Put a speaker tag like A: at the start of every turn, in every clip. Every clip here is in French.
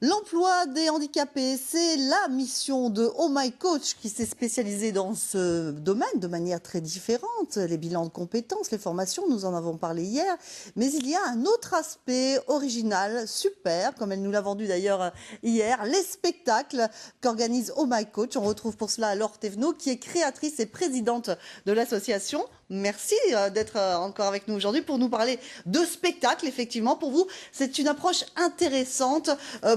A: L'emploi des handicapés, c'est la mission de Oh My Coach qui s'est spécialisée dans ce domaine de manière très différente. Les bilans de compétences, les formations, nous en avons parlé hier. Mais il y a un autre aspect original, super, comme elle nous l'a vendu d'ailleurs hier, les spectacles qu'organise Oh My Coach. On retrouve pour cela Laure Thévenot qui est créatrice et présidente de l'association. Merci d'être encore avec nous aujourd'hui pour nous parler de spectacle. Effectivement, pour vous, c'est une approche intéressante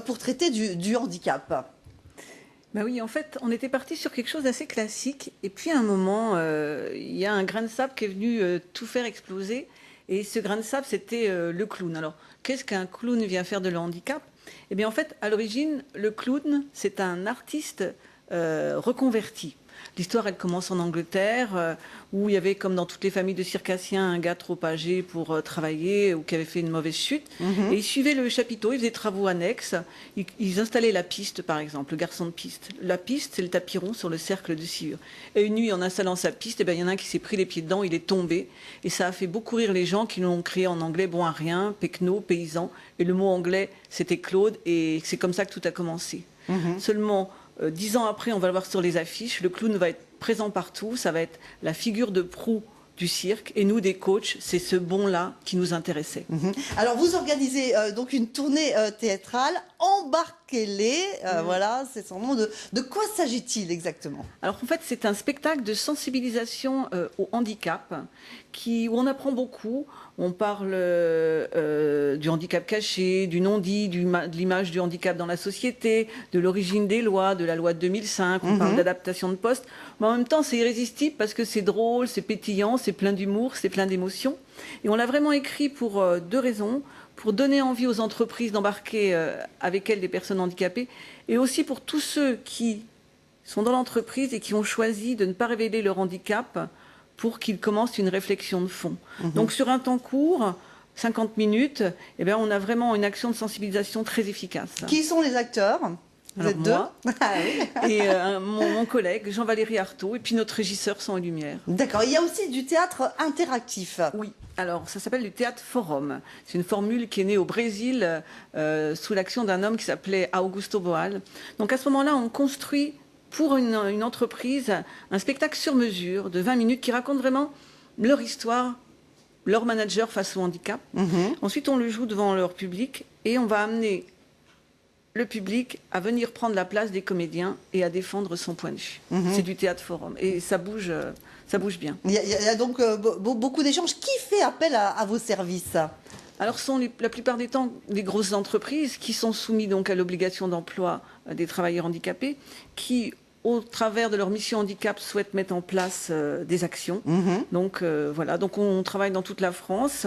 A: pour traiter du handicap.
B: Ben oui, en fait, on était parti sur quelque chose d'assez classique. Et puis, à un moment, il y a un grain de sable qui est venu tout faire exploser. Et ce grain de sable, c'était le clown. Alors, qu'est-ce qu'un clown vient faire de le handicap? Eh bien, en fait, à l'origine, le clown, c'est un artiste reconverti. L'histoire, elle commence en Angleterre, où il y avait, comme dans toutes les familles de circassiens, un gars trop âgé pour travailler ou qui avait fait une mauvaise chute. Et ils suivaient le chapiteau, ils faisaient des travaux annexes. Ils installaient la piste, par exemple, le garçon de piste. La piste, c'est le tapis rond sur le cercle de sciure. Et une nuit, en installant sa piste, il y en a un qui s'est pris les pieds dedans, il est tombé. Et ça a fait beaucoup rire les gens qui l'ont crié en anglais, bon à rien, pecno, paysan. Et le mot anglais, c'était Claude. Et c'est comme ça que tout a commencé. Seulement, 10 ans après, on va le voir sur les affiches, le clown va être présent partout, ça va être la figure de proue du cirque. Et nous, des coachs, c'est ce bon-là qui nous intéressait.
A: Alors, vous organisez donc une tournée théâtrale, Embarquez-les, voilà, c'est son nom. De quoi s'agit-il exactement?
B: Alors, en fait, c'est un spectacle de sensibilisation au handicap où on apprend beaucoup. On parle du handicap caché, du non-dit, de l'image du handicap dans la société, de l'origine des lois, de la loi de 2005. On parle d'adaptation de poste. Mais en même temps, c'est irrésistible parce que c'est drôle, c'est pétillant, c'est plein d'humour, c'est plein d'émotions. Et on l'a vraiment écrit pour deux raisons. Pour donner envie aux entreprises d'embarquer avec elles des personnes handicapées, et aussi pour tous ceux qui sont dans l'entreprise et qui ont choisi de ne pas révéler leur handicap pour qu'ils commencent une réflexion de fond. Donc sur un temps court, 50 minutes, eh bien, on a vraiment une action de sensibilisation très efficace.
A: Qui sont les acteurs? Vous
B: Alors
A: êtes deux?
B: et mon collègue Jean-Valérie Artaud, et puis notre régisseur son et lumière.
A: D'accord, il y a aussi du théâtre interactif.
B: Oui, alors ça s'appelle le théâtre forum. C'est une formule qui est née au Brésil sous l'action d'un homme qui s'appelait Augusto Boal. Donc à ce moment-là, on construit pour une entreprise un spectacle sur mesure de 20 minutes qui raconte vraiment leur histoire, leur manager face au handicap. Ensuite, on le joue devant leur public et on va amener le public à venir prendre la place des comédiens et à défendre son point de vue. C'est du théâtre forum et ça bouge bien.
A: Il y a donc beaucoup d'échanges. Qui fait appel à vos services?
B: Alors, ce sont la plupart des temps des grosses entreprises qui sont soumises donc à l'obligation d'emploi des travailleurs handicapés, qui, au travers de leur mission handicap, souhaitent mettre en place des actions. Donc voilà, donc on travaille dans toute la France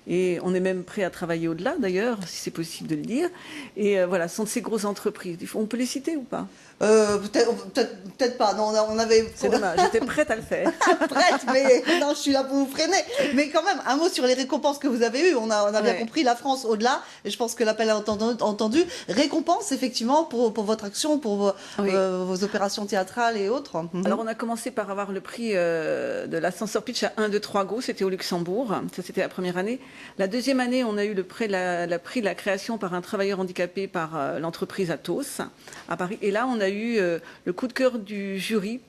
B: et on est même prêt à travailler au-delà d'ailleurs, si c'est possible de le dire. Et voilà, ce sont de ces grosses entreprises. On peut les citer ou pas?
A: Peut-être pas. Non, on avait.
B: C'est dommage, j'étais prête à le faire.
A: Prête, mais non, je suis là pour vous freiner. Mais quand même, un mot sur les récompenses que vous avez eues. On a bien compris la France au-delà. Et je pense que l'appel a entendu. Récompense, effectivement, pour votre action, pour vos opérations théâtrales et autres.
B: Alors, on a commencé par avoir le prix de l'ascenseur pitch à 1, 2, 3 go. C'était au Luxembourg. Ça, c'était la première année. La deuxième année, on a eu le prix de la création par un travailleur handicapé par l'entreprise Atos à Paris. Et là, on a eu le coup de cœur du jury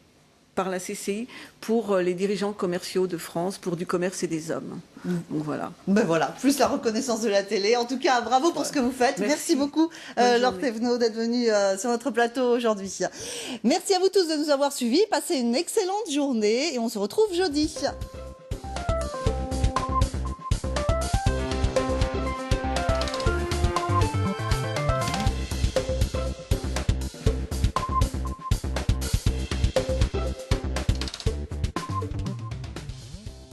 B: par la CCI pour les dirigeants commerciaux de France, pour du commerce et des hommes. Donc voilà.
A: Ben voilà, plus la reconnaissance de la télé. En tout cas, bravo pour ce que vous faites. Merci beaucoup, Laure Thévenot, d'être venue sur notre plateau aujourd'hui. Merci à vous tous de nous avoir suivis. Passez une excellente journée et on se retrouve jeudi.